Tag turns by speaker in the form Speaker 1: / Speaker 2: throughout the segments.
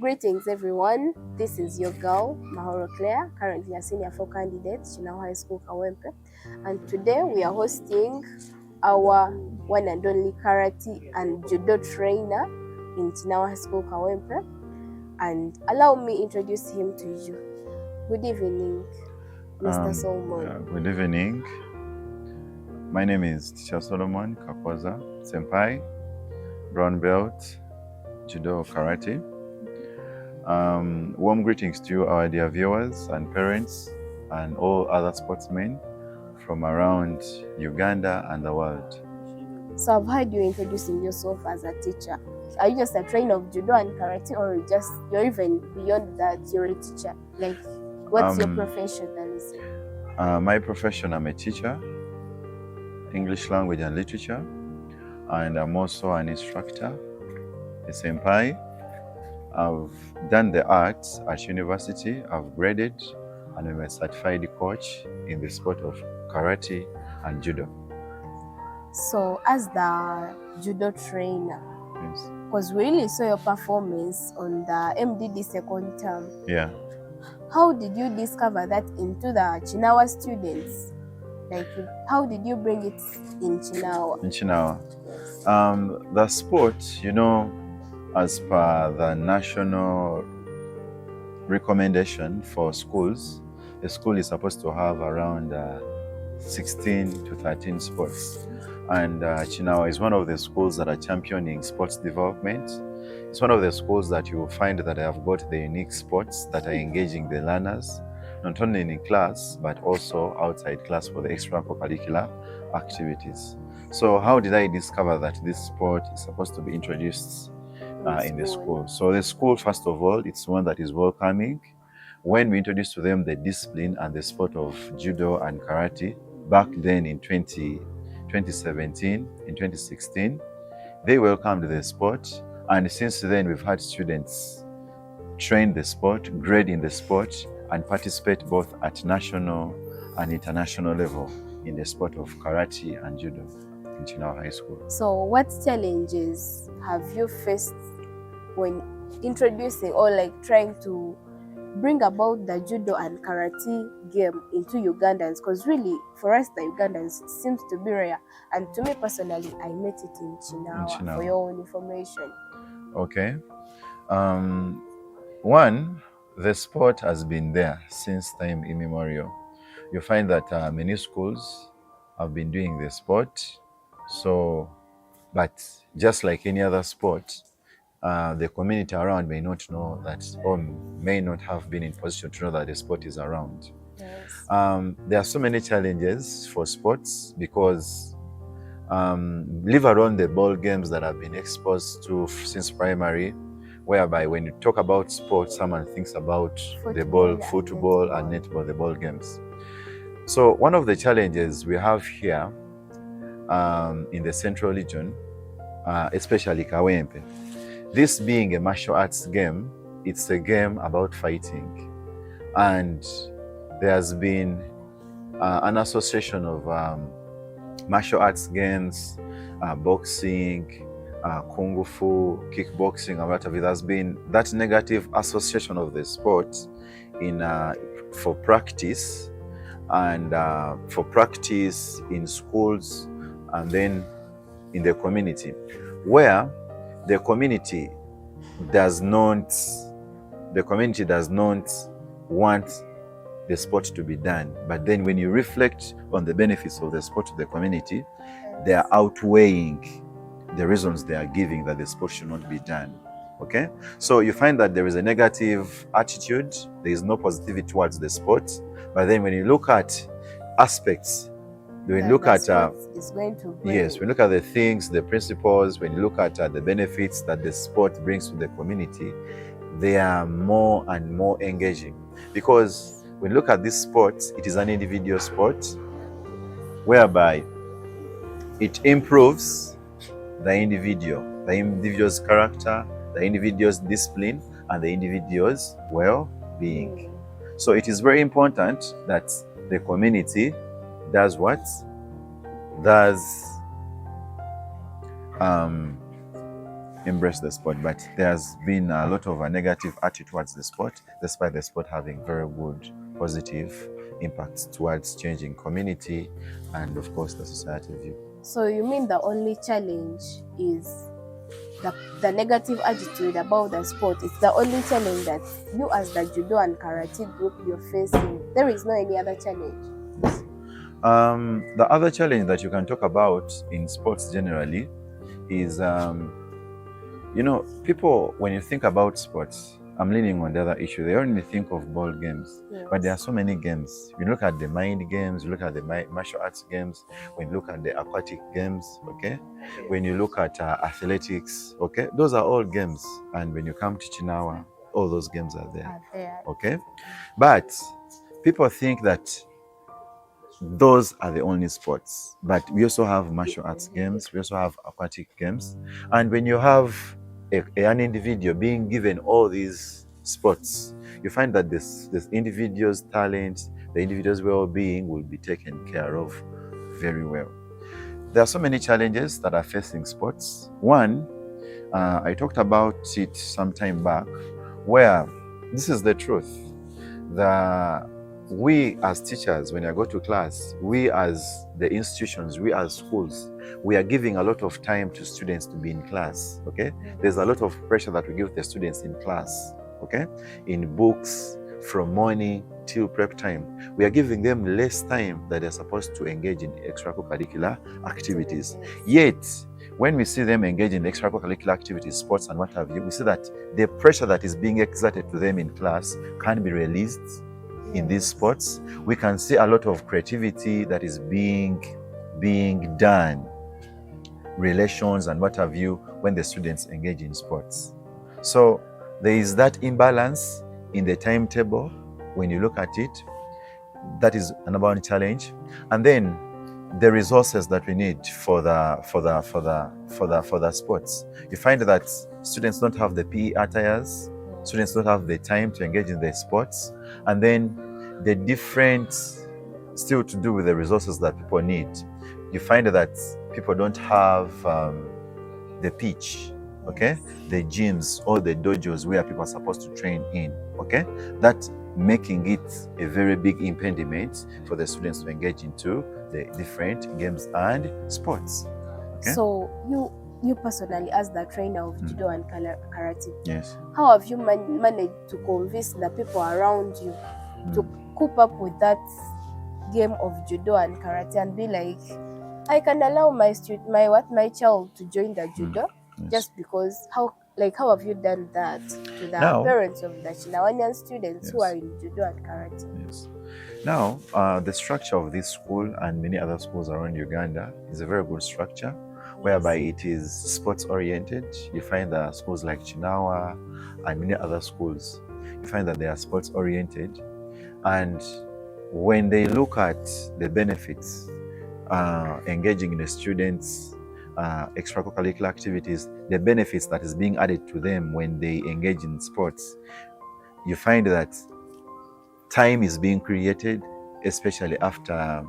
Speaker 1: Greetings everyone, this is your girl, Amahoro Claire, currently a senior 4 candidate, Judo High School Kawempe, and today we are hosting our one and only karate and judo trainer in Chinawa High School Kawempe, and allow me introduce him to you. Good evening, Mr. Solomon.
Speaker 2: Good evening. My name is Teacher Solomon Kakwaza Senpai, brown belt, judo karate. Warm greetings to you, our dear viewers and parents and all other sportsmen from around Uganda and the world.
Speaker 1: So I've heard you introducing yourself as a teacher. Are you just a trainer of judo and karate, or you're even beyond that, you're a teacher? Like, what's your profession?
Speaker 2: My profession, I'm a teacher, English language and literature, and I'm also an instructor, a senpai. I've done the arts at university, I've graded, and I'm a certified coach in the sport of karate and judo.
Speaker 1: So as the judo trainer,
Speaker 2: Yes.
Speaker 1: because we really saw your performance on the MDD second term.
Speaker 2: Yeah.
Speaker 1: How did you discover that into the Chinawa students? Like, how did you bring it in Chinawa?
Speaker 2: In Chinawa. The sport, you know, as per the national recommendation for schools, a school is supposed to have around 16 to 13 sports. And Chinawa is one of the schools that are championing sports development. It's one of the schools that you will find that have got the unique sports that are engaging the learners, not only in class, but also outside class for the extracurricular activities. So how did I discover that this sport is supposed to be introduced in the school? So the school, first of all, it's one that is welcoming. When we introduced to them the discipline and the sport of judo and karate, back then in 2017, in 2016, they welcomed the sport. And since then, we've had students train the sport, grade in the sport, and participate both at national and international level in the sport of karate and judo in Chinawa High School.
Speaker 1: So what challenges have you faced when introducing or like trying to bring about the judo and karate game into Ugandans? Because really, for us, the Ugandans, it seems to be rare. And to me personally, I met it in Chinawa. For your own information.
Speaker 2: Okay. One, the sport has been there since time immemorial. You find that many schools have been doing the sport. So, but just like any other sport, the community around may not know that, or may not have been in position to know that the sport is around.
Speaker 1: Yes.
Speaker 2: There are so many challenges for sports because leave alone the ball games that I've been exposed to since primary, whereby when you talk about sports, someone thinks about football and netball, the ball games. So one of the challenges we have here in the central region, especially Kawempe, this being a martial arts game, it's a game about fighting. And there has been an association of martial arts games, boxing, kung fu, kickboxing, and whatever. There's been that negative association of the sport in for practice and for practice in schools and then in the community, where the community does not want the sport to be done. But then when you reflect on the benefits of the sport to the community, they are outweighing the reasons they are giving that the sport should not be done. Okay? So you find that there is a negative attitude, there is no positivity towards the sport. But then when you look at aspects, when you look at yes, when you look at the things, the principles, when you look at the benefits that the sport brings to the community, they are more and more engaging. Because when you look at this sport, it is an individual sport whereby it improves the individual's character, the individual's discipline, and the individual's well-being. So it is very important that the community does what? Does embrace the sport, but there's been a lot of a negative attitude towards the sport, despite the sport having very good, positive impacts towards changing community and, of course, the society view.
Speaker 1: So you mean the only challenge is the negative attitude about the sport? It's the only challenge that you as the judo and karate group you're facing. There is no any other challenge?
Speaker 2: The other challenge that you can talk about in sports generally is, people, when you think about sports, I'm leaning on the other issue, they only think of ball games.
Speaker 1: Yes.
Speaker 2: But there are so many games. You look at the mind games, you look at the martial arts games, when you look at the aquatic games, okay? When you look at athletics, okay? Those are all games. And when you come to Chinawa, all those games are there, okay? But people think that those are the only sports. But we also have martial arts games, we also have aquatic games. And when you have an individual being given all these sports, you find that this individual's talent, the individual's well-being will be taken care of very well. There are so many challenges that are facing sports. One, I talked about it some time back, where this is the truth. We as teachers, when I go to class, we as the institutions, we as schools, we are giving a lot of time to students to be in class, okay? There's a lot of pressure that we give the students in class, okay? In books, from morning till prep time. We are giving them less time that they're supposed to engage in extracurricular activities. Yet, when we see them engage in extracurricular activities, sports and what have you, we see that the pressure that is being exerted to them in class can be released in these sports. We can see a lot of creativity that is being done, relations and what have you, when the students engage in sports. So there is that imbalance in the timetable. When you look at it, that is another one challenge. And then the resources that we need for the sports. You find that students don't have the PE attires, students don't have the time to engage in the sports, and then the different, still to do with the resources that people need. You find that people don't have the pitch, okay? The gyms or the dojos where people are supposed to train in, okay? That making it a very big impediment for the students to engage into the different games and sports. Okay?
Speaker 1: So you personally, as the trainer of judo and karate,
Speaker 2: yes,
Speaker 1: how have you managed to convince the people around you to cope up with that game of judo and karate and be like, I can allow my child to join the judo just because? How have you done that to the parents of the Chinawanian students who are in judo and karate?
Speaker 2: Yes. Now, the structure of this school and many other schools around Uganda is a very good structure, whereby it is sports oriented. You find that schools like Chinawa and many other schools, you find that they are sports oriented. And when they look at the benefits, engaging in the students' extracurricular activities, the benefits that is being added to them when they engage in sports, you find that time is being created, especially after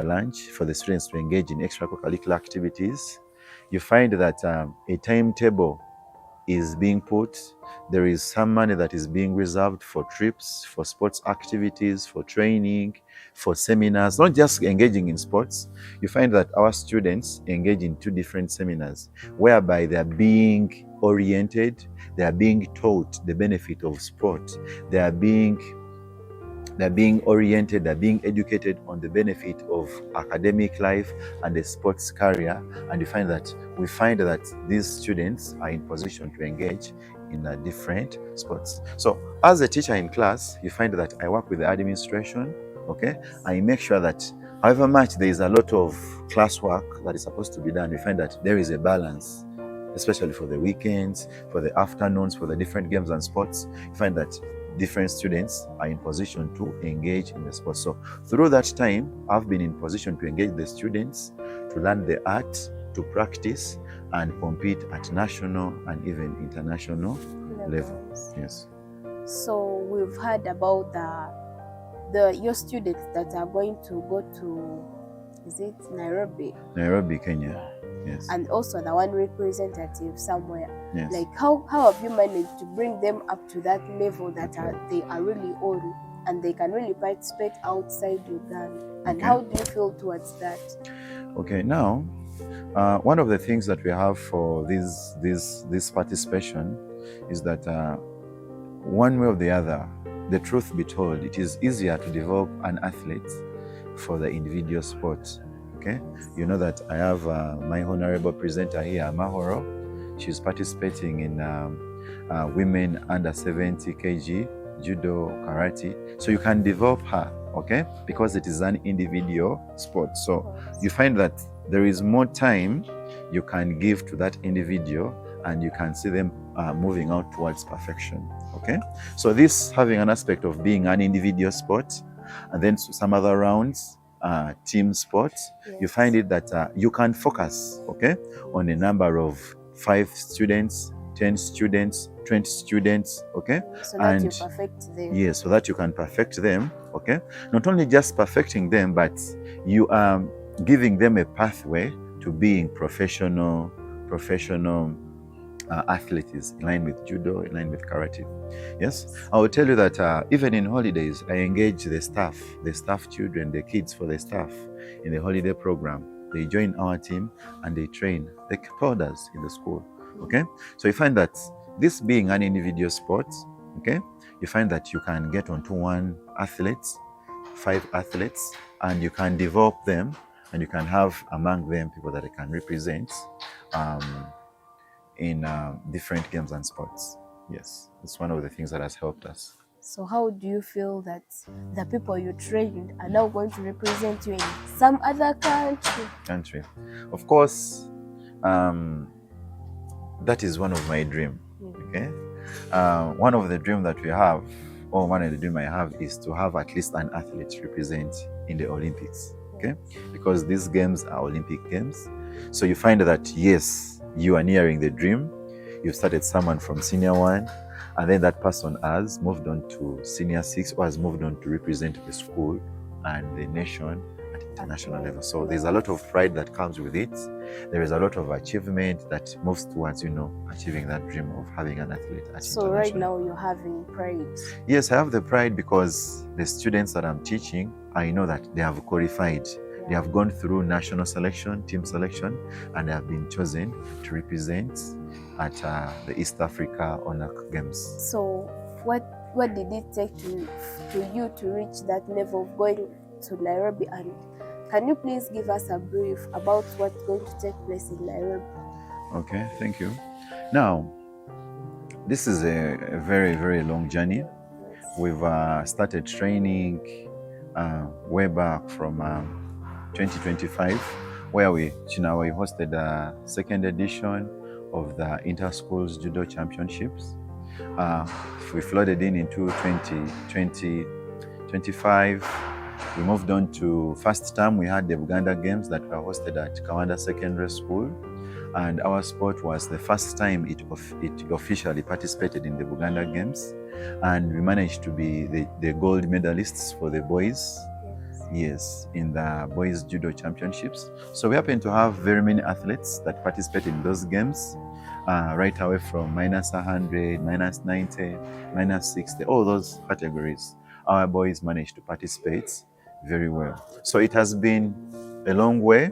Speaker 2: lunch, for the students to engage in extracurricular activities. You find that a timetable is being put. There is some money that is being reserved for trips, for sports activities, for training, for seminars, not just engaging in sports. You find that our students engage in two different seminars, whereby they are being oriented, they are being taught the benefit of sport, they are being oriented, they're being educated on the benefit of academic life and the sports career. And we find that these students are in position to engage in different sports. So as a teacher in class, you find that I work with the administration, okay? I make sure that however much there is a lot of classwork that is supposed to be done, we find that there is a balance, especially for the weekends, for the afternoons, for the different games and sports. You find that different students are in position to engage in the sport. So through that time, I've been in position to engage the students, to learn the art, to practice and compete at national and even international level. Yes.
Speaker 1: So we've heard about your students that are going to go to, is it Nairobi?
Speaker 2: Nairobi, Kenya. Yes.
Speaker 1: and also the one representative somewhere.
Speaker 2: Yes.
Speaker 1: Like how have you managed to bring them up to that level that they are really on and they can really participate outside Uganda? And how do you feel towards that?
Speaker 2: Okay, now one of the things that we have for this participation is that one way or the other, the truth be told, it is easier to develop an athlete for the individual sport. Okay, you know that I have my honorable presenter here, Amahoro. She's participating in women under 70 kg, judo, karate. So you can develop her, okay, because it is an individual sport. So you find that there is more time you can give to that individual and you can see them moving out towards perfection, okay? So this having an aspect of being an individual sport, and then some other rounds, team sports, you find it that you can focus, okay, on a number of 5 students, 10 students, 20 students, okay?
Speaker 1: So that you perfect them.
Speaker 2: Yes, so that you can perfect them, okay? Not only just perfecting them, but you are giving them a pathway to being professional athletes in line with judo, in line with karate. Yes, I will tell you that even in holidays, I engage the staff children, the kids for the staff in the holiday program. They join our team and they train like powders in the school. Okay, so you find that this being an individual sport, okay, you find that you can get onto 1 athletes, 5 athletes, and you can develop them, and you can have among them people that they can represent in different games and sports. Yes, it's one of the things that has helped us.
Speaker 1: So how do you feel that the people you trained are now going to represent you in some other country?
Speaker 2: Of course, that is one of my dreams. Okay, one of the dreams that we have, or one of the dreams I have, is to have at least an athlete represent in the Olympics. Okay, because these games are Olympic games. So you find that yes, you are nearing the dream. You've started someone from senior 1, and then that person has moved on to senior 6 or has moved on to represent the school and the nation at international level. So there's a lot of pride that comes with it. There is a lot of achievement that moves towards, achieving that dream of having an athlete at
Speaker 1: So right now you're having pride?
Speaker 2: Yes, I have the pride because the students that I'm teaching, I know that they have qualified. They have gone through national selection, team selection, and they have been chosen to represent at the East Africa Honor Games.
Speaker 1: So what did it take to you to reach that level of going to Nairobi? And can you please give us a brief about what's going to take place in Nairobi?
Speaker 2: Okay, thank you. Now, this is a very, very long journey. We've started training way back from 2025, where we hosted the 2nd edition of the Inter-Schools Judo Championships. We flooded into 2025. We moved on to first term. We had the Uganda Games that were hosted at Kawanda Secondary School, and our sport was the first time it officially participated in the Uganda Games, and we managed to be the gold medalists for the boys. Yes, in the boys judo championships. So we happen to have very many athletes that participate in those games, right away from -100, -90, -60, all those categories. Our boys managed to participate very well. So it has been a long way.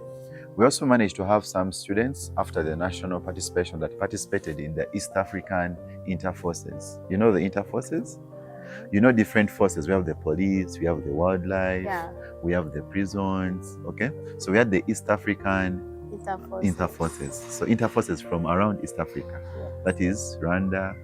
Speaker 2: We also managed to have some students after the national participation that participated in the East African Inter-Forces. You know the Inter-Forces? You know different forces. We have the police, we have the wildlife, we have the prisons, okay? So we had the East African Inter-Forces. So Inter-Forces from around East Africa. That is Rwanda,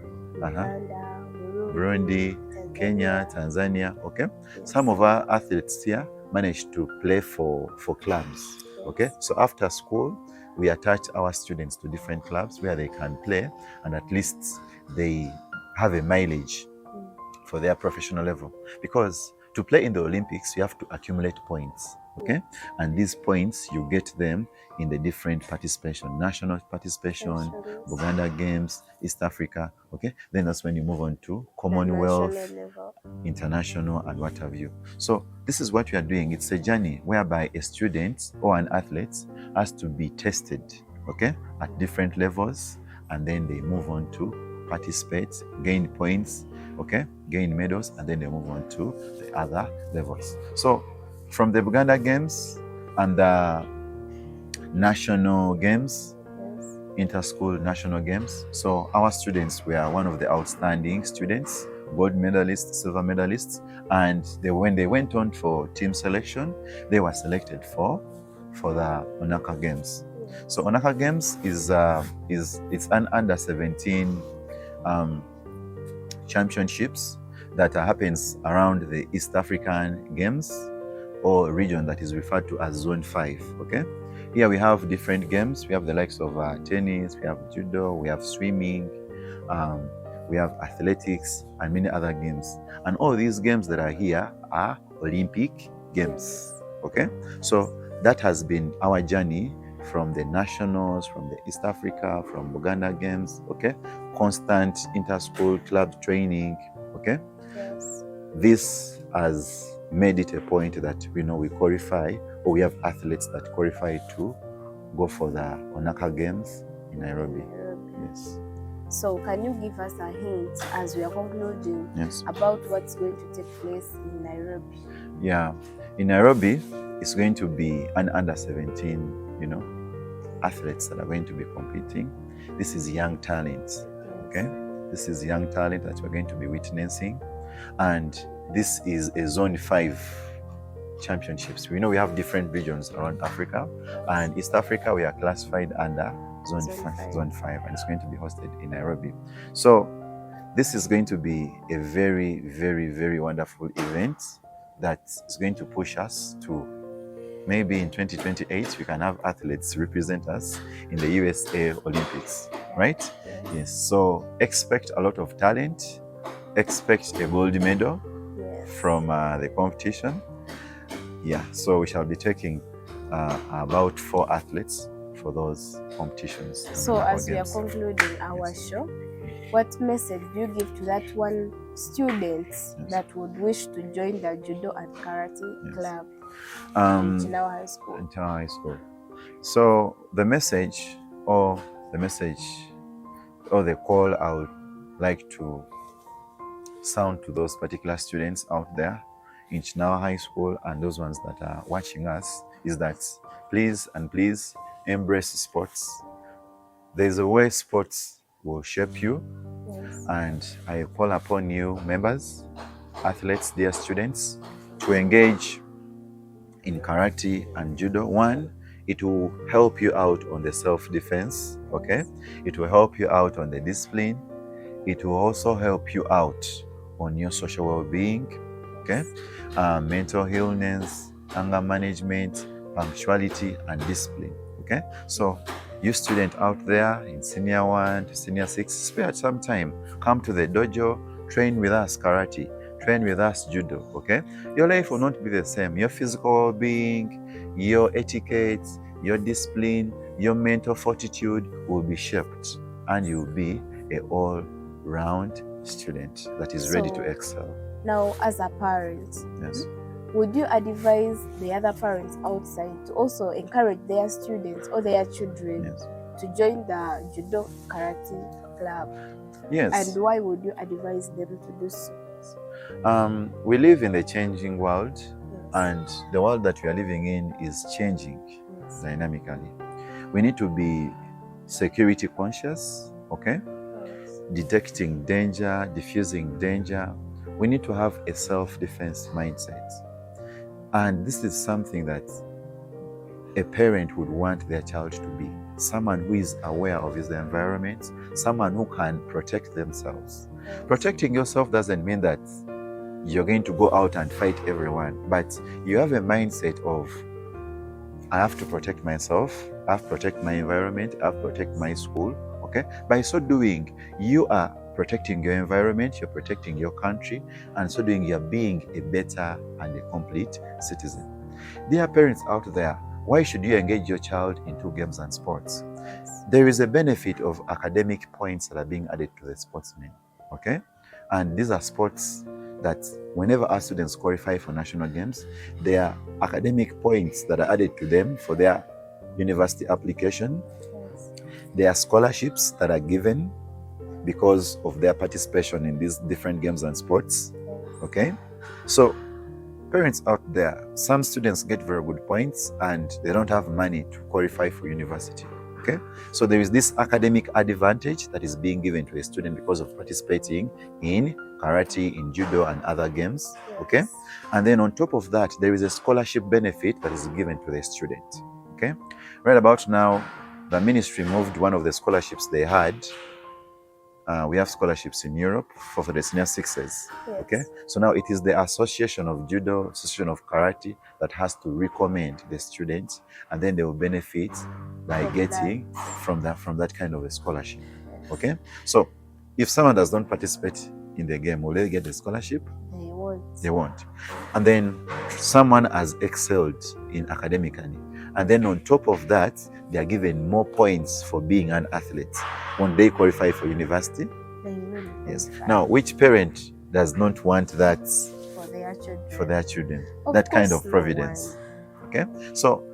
Speaker 2: Burundi, Kenya, Tanzania, okay? Some of our athletes here managed to play for clubs, okay? So after school, we attach our students to different clubs where they can play, and at least they have a mileage for their professional level. Because to play in the Olympics, you have to accumulate points, okay? And these points, you get them in the different participation, national participation, Uganda Games, East Africa, okay? Then that's when you move on to Commonwealth, international, and what have you. So this is what we are doing. It's a journey whereby a student or an athlete has to be tested, okay, at different levels, and then they move on to participate, gain points, okay, gain medals, and then they move on to the other levels. So from the Buganda Games and the national games,
Speaker 1: Yes.
Speaker 2: inter-school national games, so our students were one of the outstanding students, gold medalists, silver medalists, and when they went on for team selection, they were selected for the Onaka Games. So Onaka Games is it's an under 17 championships that happens around the East African Games or region that is referred to as Zone 5. Okay, here we have different games. We have the likes of tennis, we have judo, we have swimming, we have athletics, and many other games. And all these games that are here are Olympic games. Okay, so that has been our journey from the nationals, from the East Africa, from Buganda Games. Okay, constant inter-school club training. Okay,
Speaker 1: Yes.
Speaker 2: this has made it a point that we qualify, or we have athletes that qualify to go for the Onaka Games in Nairobi. Yes.
Speaker 1: So can you give us a hint as we are concluding
Speaker 2: Yes.
Speaker 1: about what's going to take place in Nairobi?
Speaker 2: Yeah. In Nairobi, it's going to be an under 17, athletes that are going to be competing. This is young talent. Okay. This is young talent that we're going to be witnessing. And this is a Zone 5 championships. We know we have different regions around Africa, and East Africa, we are classified under Zone 5, and it's going to be hosted in Nairobi. So this is going to be a very, very, very wonderful event that is going to push us to maybe in 2028, we can have athletes represent us in the USA Olympics, right? Yes. So expect a lot of talent, expect a gold medal from the competition. Yeah, so we shall be taking about 4 athletes for those competitions.
Speaker 1: So as we are concluding our show, what message do you give to that one student that would wish to join the judo and karate club in Chinawa High School?
Speaker 2: In Chinawa High School. So the message or the call I would like to sound to those particular students out there in Chinawa High School and those ones that are watching us is that please embrace sports. There's a way sports will shape you, and I call upon you members, athletes, dear students, to engage in karate and judo. One, it will help you out on the self-defense, okay? It will help you out on the discipline. It will also help you out on your social well-being, okay? Mental illness, anger management, punctuality, and discipline, okay? So you student out there in senior 1 to senior 6, spare some time. Come to the dojo, train with us karate, train with us judo, okay? Your life will not be the same. Your physical well-being, your etiquette, your discipline, your mental fortitude will be shaped, and you'll be an all-round student that is ready to excel.
Speaker 1: Now, as a parent,
Speaker 2: yes,
Speaker 1: would you advise the other parents outside to also encourage their students or their children to join the judo karate club?
Speaker 2: Yes.
Speaker 1: And why would you advise them to do so?
Speaker 2: We live in a changing world, and the world that we are living in is changing dynamically. We need to be security conscious, okay? Detecting danger, diffusing danger. We need to have a self-defense mindset. And this is something that a parent would want their child to be. Someone who is aware of his environment, someone who can protect themselves. Protecting yourself doesn't mean that you're going to go out and fight everyone, but you have a mindset of, I have to protect myself, I have to protect my environment, I have to protect my school, okay? By so doing, you are protecting your environment, you're protecting your country, and so doing, you're being a better and a complete citizen. Dear parents out there, why should you engage your child into games and sports? There is a benefit of academic points that are being added to the sportsmen, okay? And these are sports that whenever our students qualify for national games, there are academic points that are added to them for their university application, There are scholarships that are given because of their participation in these different games and sports. Okay, so parents out there, some students get very good points and they don't have money to qualify for university. Okay, so there is this academic advantage that is being given to a student because of participating in karate, in judo, and other games. Okay, and then on top of that, there is a scholarship benefit that is given to the student. Okay, right about now, the ministry moved one of the scholarships they had. We have scholarships in Europe for the senior sixes. Okay, so now it is the Association of Judo, Association of Karate that has to recommend the students, and then they will benefit by getting from that kind of a scholarship. Okay, so if someone does not participate in the game, will they get the scholarship? They won't. And then someone has excelled in academically, and then on top of that, they are given more points for being an athlete. Won't they qualify for university?
Speaker 1: They will.
Speaker 2: Yes. Now, which parent does not want that
Speaker 1: for their children?
Speaker 2: That kind of providence. Okay. So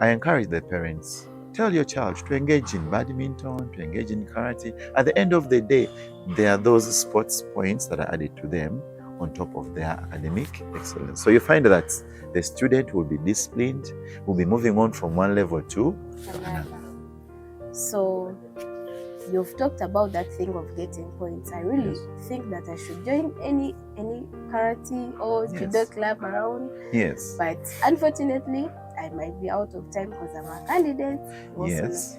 Speaker 2: I encourage the parents, tell your child to engage in badminton, to engage in karate. At the end of the day, there are those sports points that are added to them on top of their academic excellence. So you find that the student will be disciplined, will be moving on from one level to another.
Speaker 1: So you've talked about that thing of getting points. I really think that I should join any karate or judo club around.
Speaker 2: Yes.
Speaker 1: But unfortunately, I might be out of time because I'm a candidate.
Speaker 2: Yes.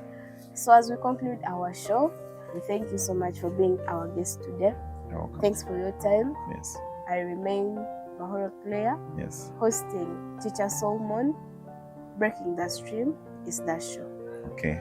Speaker 1: So as we conclude our show, we thank you so much for being our guest today.
Speaker 2: You're welcome.
Speaker 1: Thanks for your time.
Speaker 2: Yes.
Speaker 1: I remain Amahoro Claire, hosting Teacher Solomon. Breaking the Stream is that show.
Speaker 2: Okay.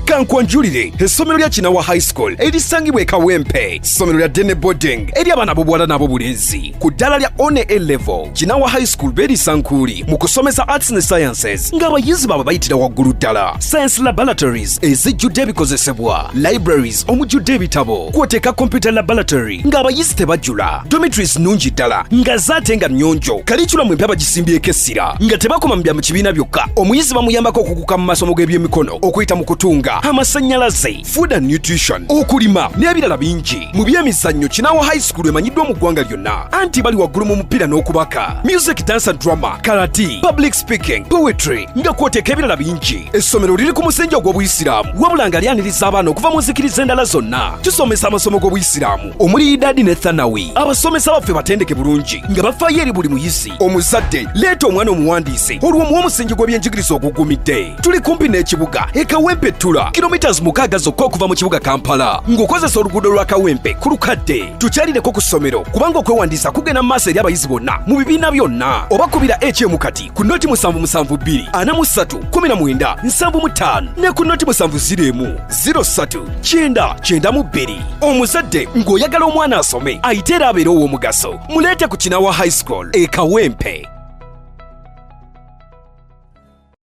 Speaker 3: Kankwanjulire essomero lya Kinawa High School erisangibwa e Kawempe, essomero lya Dene Boarding ery'abaana b'obuwala n'ab'obulenzi ku ddala lya one A level. Kinawa High School beerisankuuli mu kusomesa arts and sciences ng'abayizi baabwe bayitira waggulu ddala. Science laboratories ezijjudde ebikozesebwa, libraries omujjudde ebitabo, kwoteeka computer laboratory ng'abayizi tebajjula, dormitories nnungi ddala nga zaate nga nnyonjo, curriculum empya bagisimbyeko essira nga tebakoma mu bya mu kibiina byokka, omuyizi bamuyambako okukuka mu masomo g'ebyemikono okuyita mu kutunga, amasannyalaze, food and nutrition, okulima n'ebirala bingi. Mu by'emizannyo Kinawa High School emanyiddwa mu ggwanga lyonna anti bali waggulu mu mupiira n'okubaka, music, dance and drama, karate, public speaking, poetry nga kwoteeka ebirala bingi. Essomero liri ku musingi ogw'Obuyisiraamu wabula nga lyaniriza abaana okuva mu nzikiriza endala zonna. Tusomesa amasomo g'Obuyisiraamu omuli Idadi ne Thanawi. Abasomesa baffe batendeke bulungi nga bafaayo eri buli muyizi. Omuzadde leeta omwana omuwandiise olwo muwa omusingi gw'ebyenjigiriza ogugumidde. Tuli kumpi n'ekibuga e Kawempe Tula, kilometers 6 zokka okuva mu kibuga Kampala ng'okozesa oluguudo lwa Kawempe ku lukadde. Tukyalireko ku ssomero kubanga okwewandiisa kugenda mu maaso eri abayizi bonna mu bibiina byonna. Obakubira HM kati ku noti 772 43 19 75 ne ku noti 701 03 992. Omuzadde ng'oyagala omwana asome ayite era abeere ow'omugaso, muleete ku Kinawa High School e Kawempe.